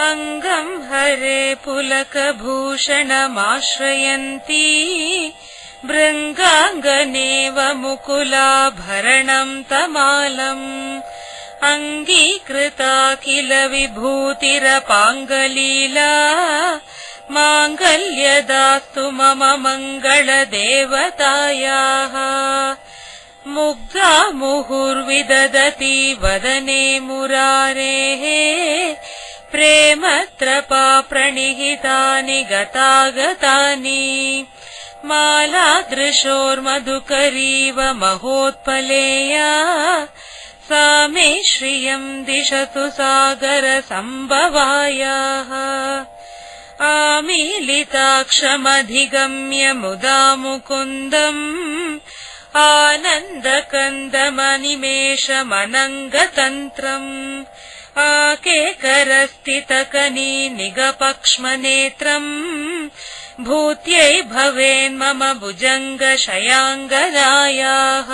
अंगं हरे पुलकभूषणमाश्रयन्ती भृङ्गाङ्गनेव मुकुलाभरणं तमालम् अङ्गीकृता किल विभूतिरपाङ्गलीला माङ्गल्यदास्तु मम मङ्गलदेवतायाः मुग्धा मुहुर्विदधति वदने मुरारेः प्रेमत्रपा प्रणिहितानि गतागतानि मालादृशोर्मधुकरीव महोत्पलेया सा मे श्रियं दिशतु सागरसम्भवायाः आमीलिताक्षमधिगम्य मुदा मुकुन्दम् आनन्दकन्दमनिमेषमनङ्गतन्त्रम् आकेकरस्थितकनी निगपक्ष्मनेत्रम् भूत्यै भवेन्मम भुजङ्गशयाङ्गनायाः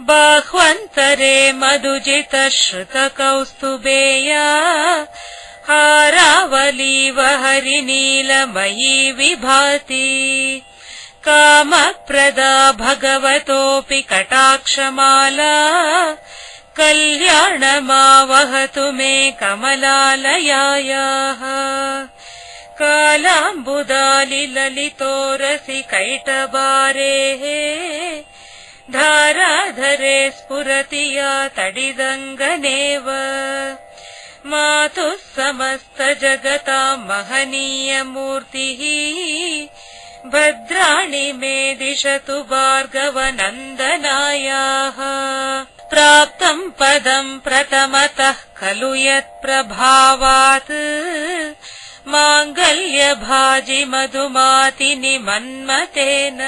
बाह्वन्तरे मधुजितश्रुतकौस्तुभेया हारावलीव हरिनीलमयी विभाति कामप्रदा भगवतोऽपि कटाक्षमाला कल्याणमावहतु मे कमलालयायाः कालाम्बुदालिललितोरसि कैटबारेः धाराधरे स्फुरति या तडिदङ्गनेव मातुः समस्तजगतां महनीयमूर्तिः भद्राणि मे दिशतु भार्गवनन्दनायाः प्राप्तं पदं प्रथमतः खलु यत्प्रभावात् माङ्गल्यभाजि मधुमातिनि मन्मतेन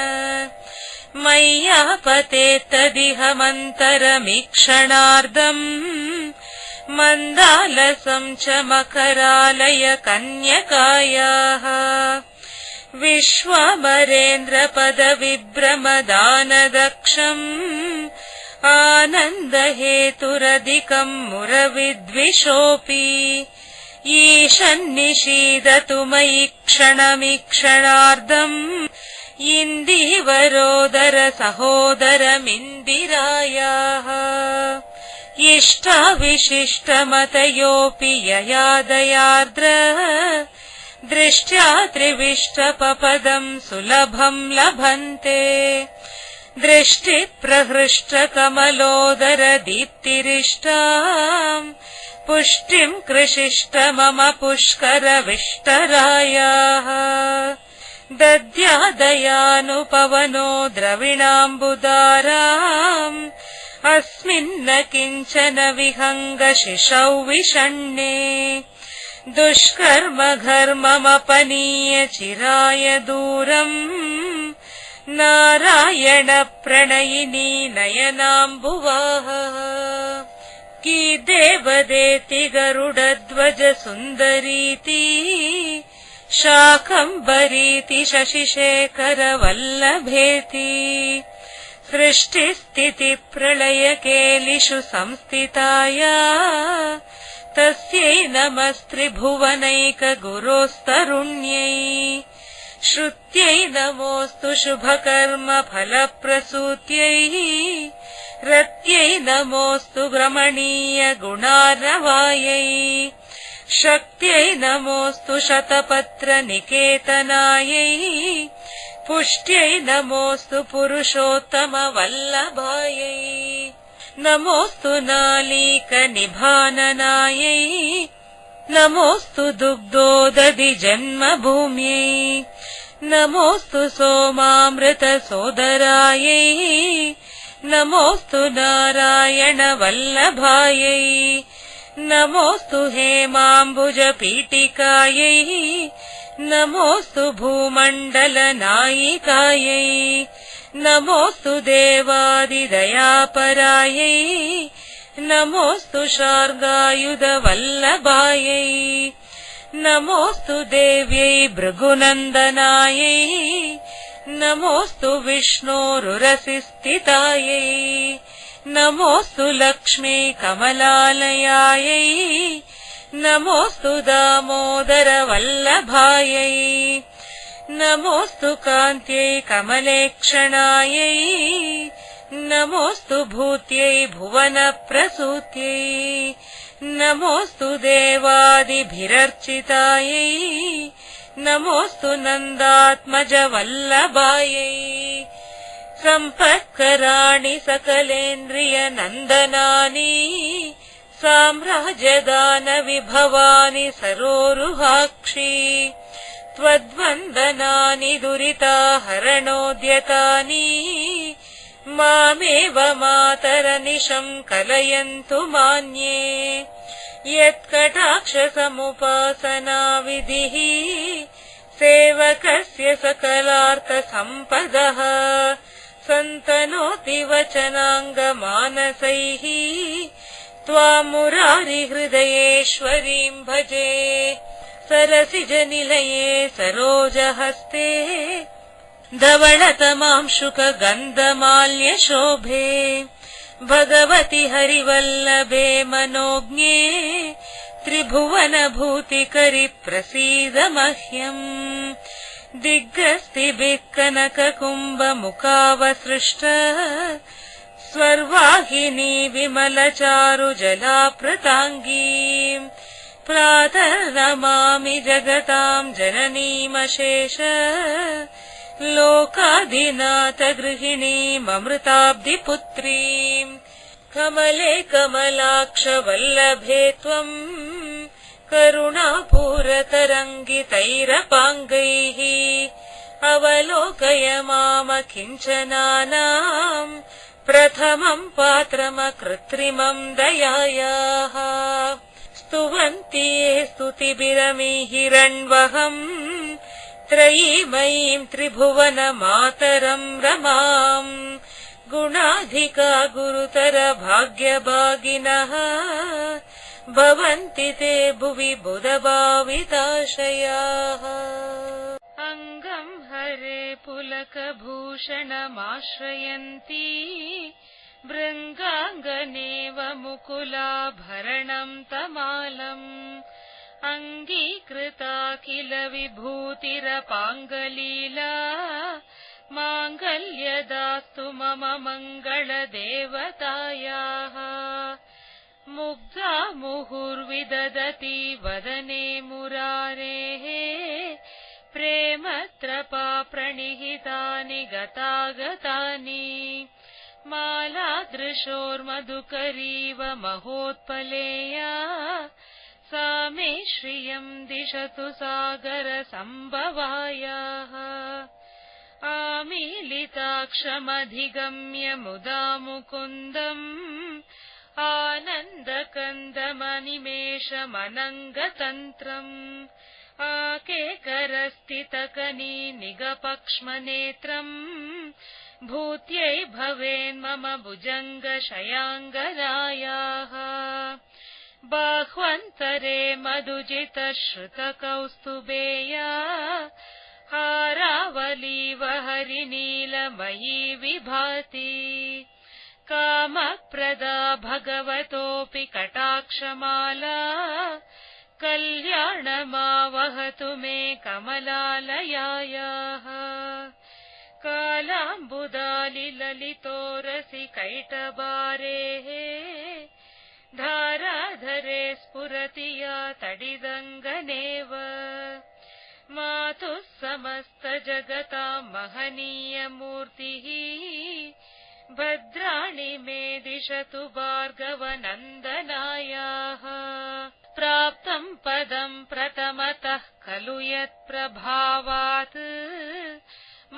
मय्यापतेत्तदिहमन्तरमीक्षणार्धम् मन्दालसं च मकरालय कन्यकायाः विश्वामरेन्द्रपदविभ्रमदानदक्षम् आनन्दहेतुरधिकम् मुरविद्विषोऽपि ईशन्निषीदतु मयि क्षणमीक्षणार्धम् इन्दीवरोदर सहोदरमिन्दिरायाः इष्टाविशिष्टमतयोऽपि यया दयार्द्रः दृष्ट्या त्रिविष्टपपदं सुलभं लभन्ते दृष्टिप्रहृष्टकमलोदर दीप्तिरिष्टाम् पुष्टिं कृषिष्ट मम पुष्करविष्टरायाः दद्यादयानुपवनो द्रविणाम्बुदाराम् अस्मिन्न किञ्चन विहङ्गशिशौ विषण्णे दुष्कर्मघर्ममपनीय चिराय दूरम् नारायण प्रणयिनी नयनाम्बुवाः की देवदेति गरुडध्वज सुन्दरीति शाकम्भरीति शशिशेखर वल्लभेति सृष्टिस्थितिप्रलयकेलिषु संस्थिताया तस्यै नमस्त्रिभुवनैकगुरोस्तरुण्यै श्रुत्यै नमोऽस्तु शुभकर्मफलप्रसूत्यै रत्यै नमोऽस्तु रमणीय गुणार्णवायै शक्त्यै नमोऽस्तु शतपत्रनिकेतनायै पुष्ट्यै नमोऽस्तु पुरुषोत्तमवल्लभायै नमोऽस्तु नालीकनिभाननायै नमोऽस्तु दुग्धोदधिजन्मभूम्यै नमोऽस्तु सोमामृतसोदरायै नमोऽस्तु नारायणवल्लभायै नमोऽस्तु हेमाम्बुजपीठिकायै नमोऽस्तु भूमण्डलनायिकायै नमोऽस्तु देवादिदयापरायै नमोऽस्तु शार्ङ्गायुधवल्लभायै नमोऽस्तु देव्यै भृगुनन्दनायै नमोऽस्तु विष्णोरुरसिस्थितायै नमोऽस्तु लक्ष्मी कमलालयायै नमोऽस्तु दामोदर वल्लभायै नमोऽस्तु कान्त्यै कमलेक्षणायै नमोऽस्तु भूत्यै भुवनप्रसूत्यै नमोऽस्तु देवादिभिरर्चितायै नमोऽस्तु नन्दात्मजवल्लभायै सम्पत्कराणि सकलेन्द्रियनन्दनानि साम्राज्यदानविभवानि सरोरुहाक्षि त्वद्वन्दनानि दुरिताहरणोद्यतानि मामेव मातरनिशं कलयन्तु मान्ये यत्कटाक्षसमुपासनाविधिः सेवकस्य सकलार्थसम्पदः सन्तनोति वचनाङ्गमानसैः त्वां मुरारिहृदयेश्वरीं भजे सरसिजनिलये सरोजहस्ते धवळतमांशुकगन्धमाल्यशोभे भगवति हरिवल्लभे मनोज्ञे त्रिभुवनभूतिकरि प्रसीद मह्यम् दिग्गस्तिभिः कनककुम्भमुखावसृष्ट स्वर्वाहिनी विमलचारुजलापृताङ्गीम् प्रातर्नमामि जगतां जननीमशेष लोकाधिनाथ गृहिणीममृताब्धिपुत्रीम् कमले कमलाक्ष वल्लभे त्वम् करुणापूरतरङ्गितैरपाङ्गैः अवलोकय मामकिञ्चनानाम् प्रथमम् पात्रमकृत्रिमम् दयायाः स्तुवन्ति ये स्तुतिभिरमिहिरण्वहम् त्रयीमयीम् त्रिभुवनमातरम् रमाम् गुणाधिका गुरुतर भाग्यभागिनः भवन्ति ते भुवि बुधभाविताशयाः अङ्गम् हरे पुलकभूषणमाश्रयन्ती भृङ्गाङ्गनेव मुकुलाभरणम् तमालम् अङ्गीकृता किल विभूतिरपाङ्गलीला माङ्गल्यदास्तु मम मङ्गलदेवतायाः मुग्धा मुहुर्विदधति वदने मुरारेः प्रेमत्रपा प्रणिहितानि गतागतानि मालादृशोर्मधुकरीव महोत्पलेया सा मे श्रियम् दिशतु सागरसम्भवायाः आमीलिताक्षमधिगम्य मुदा मुकुन्दम् आनन्दकन्दमनिमेषमनङ्गतन्त्रम् आकेकरस्थितकनी निगपक्ष्मनेत्रम् भूत्यै भवेन्मम भुजङ्गशयाङ्गरायाः बाह्वन्तरे मधुजितश्रुतकौस्तुभेया हारावलीव हरिनीलमयी विभाति कामप्रदा भगवतोऽपि कटाक्षमाला कल्याणमावहतु मे कमलालयायाः कालाम्बुदालिललितोरसि कैटबारेः धाराधरे स्फुरति या तडिदङ्गनेव मातुः समस्तजगतां महनीयमूर्तिः भद्राणि मे दिशतु भार्गवनन्दनायाः प्राप्तं पदं प्रथमतः खलु यत्प्रभावात्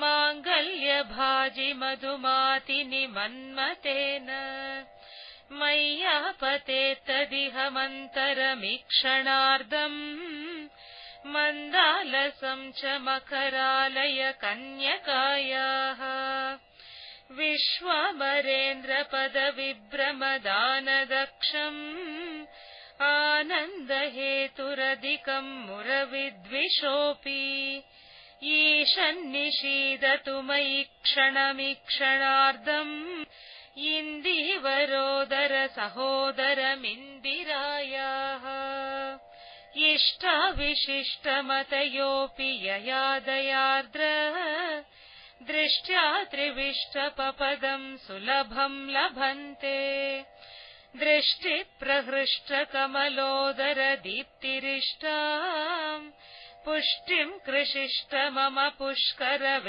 माङ्गल्यभाजि मधुमातिनि मन्मतेन मय्यापतेत्तदिह मन्तरमीक्षणार्धम् मन्दालसं च मकरालय कन्यकायाः विश्वामरेन्द्रपदविभ्रमदानदक्षम् आनन्दहेतुरधिकम् मुरविद्विषोऽपि ईशन्निषीदतु मयि क्षणमीक्षणार्धम् इन्दीवरोदर सहोदरमिन्दिरायाः इष्टाविशिष्टमतयोऽपि ययादयार्द्रः दृष्ट्या त्रिविष्टपपदम् सुलभम् लभन्ते दृष्टिप्रहृष्टकमलोदरदीप्तिरिष्टाम् पुष्टिम् कृषिष्ट मम पुष्करविष्टरायाः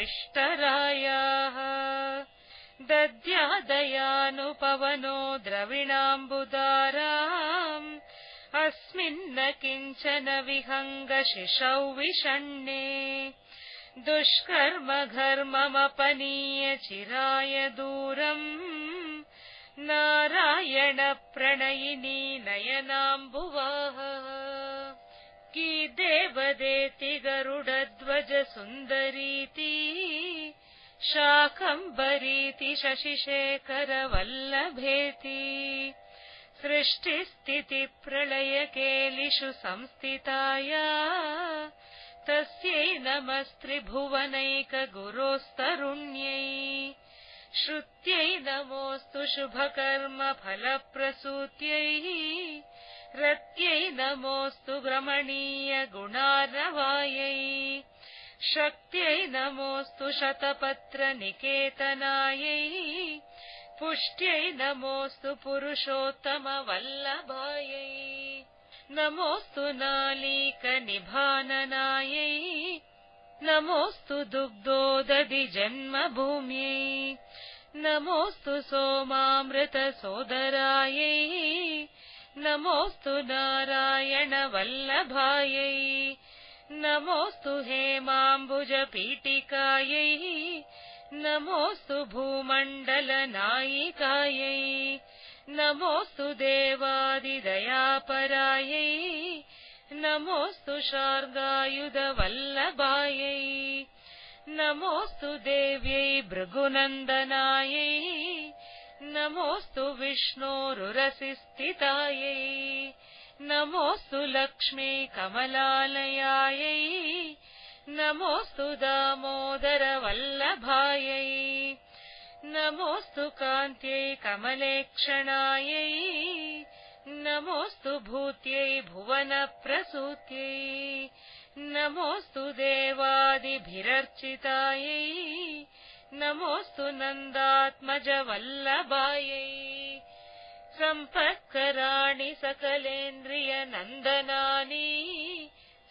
दद्यादयानुपवनो द्रविणाम्बुदाराम् अस्मिन्न किञ्चन विहङ्गशिशौ विषण्णे दुष्कर्म घर्ममपनीय चिराय दूरम् नारायण प्रणयिनी नयनाम्बुवाः की देवदेति गरुडध्वज सुन्दरीति शाकम्भरीति शशिशेखर वल्लभेति सृष्टिस्थितिप्रलयकेलिषु संस्थिताया तस्यै नमस्त्रिभुवनैकगुरोस्तरुण्यै श्रुत्यै नमोऽस्तु शुभकर्मफलप्रसूत्यै रत्यै नमोऽस्तु रमणीयगुणार्णवायै शक्त्यै नमोऽस्तु शतपत्रनिकेतनायै पुष्ट्यै नमोऽस्तु पुरुषोत्तमवल्लभायै नमोऽस्तु नालीकनिभाननायै नमोऽस्तु दुग्धोदधिजन्मभूम्यै नमोऽस्तु सोमामृतसोदरायै नमोऽस्तु नारायणवल्लभायै नमोऽस्तु हेमाम्बुजपीठिकायै नमोऽस्तु भूमण्डलनायिकायै नमोऽस्तु देवादिदयापरायै नमोऽस्तु शार्ङ्गायुधवल्लभायै नमोऽस्तु देव्यै भृगुनन्दनायै नमोऽस्तु विष्णोरुरसिस्थितायै नमोऽस्तु लक्ष्मी कमलालयायै नमोऽस्तु दामोदरवल्लभायै नमोऽस्तु कान्त्यै कमलेक्षणायै नमोऽस्तु भूत्यै भुवनप्रसूत्यै नमोऽस्तु देवादिभिरर्चितायै नमोऽस्तु नन्दात्मजवल्लभायै सम्पत्कराणि सकलेन्द्रियनन्दनानि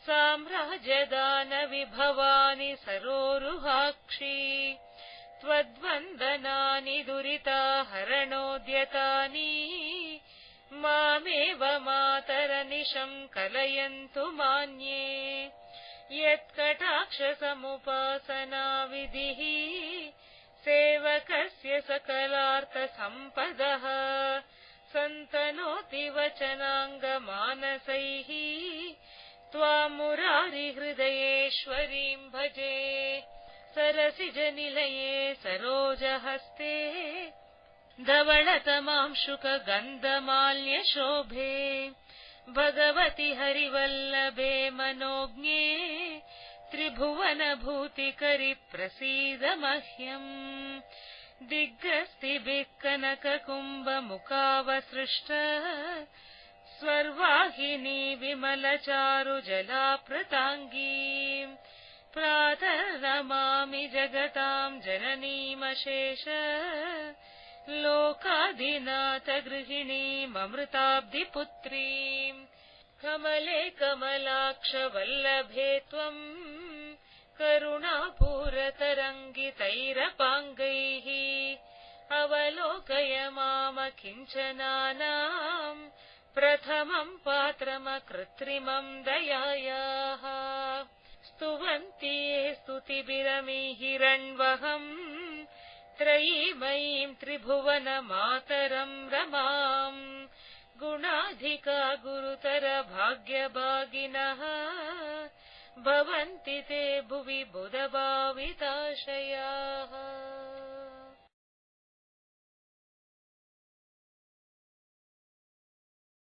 साम्राज्यदानविभवानि सरोरुहाक्षि त्वद्वन्दनानि दुरिताहरणोद्यतानि मामेव मातरनिशं कलयन्तु मान्ये यत्कटाक्षसमुपासनाविधिः सेवकस्य सकलार्थसम्पदः सन्तनोति वचनाङ्गमानसैः त्वां मुरारिहृदयेश्वरीं भजे सरसिजनिलये सरोजहस्ते धवळतमांशुकगन्धमाल्यशोभे भगवति हरिवल्लभे मनोज्ञे त्रिभुवनभूतिकरि प्रसीद मह्यम् दिग्गस्तिभिक्कनककुम्भमुखावसृष्ट स्वर्वाहिनी विमलचारुजलाप्रताङ्गीम् प्रातर्नमामि जगताम् जननीमशेष लोकाधिनाथ गृहिणीममृताब्धिपुत्रीम् कमले कमलाक्ष वल्लभे त्वम् करुणापूरतरङ्गितैरपाङ्गैः अवलोकय मामकिञ्चनानाम् प्रथमम् पात्रमकृत्रिमम् दयायाः स्तुवन्ति ये स्तुतिभिरमिहिरण्वहम् त्रयीमयीम् त्रिभुवनमातरम् रमाम् गुणाधिका गुरुतर भाग्यभागिनः भवन्ति ते भुवि बुधभाविताशयाः।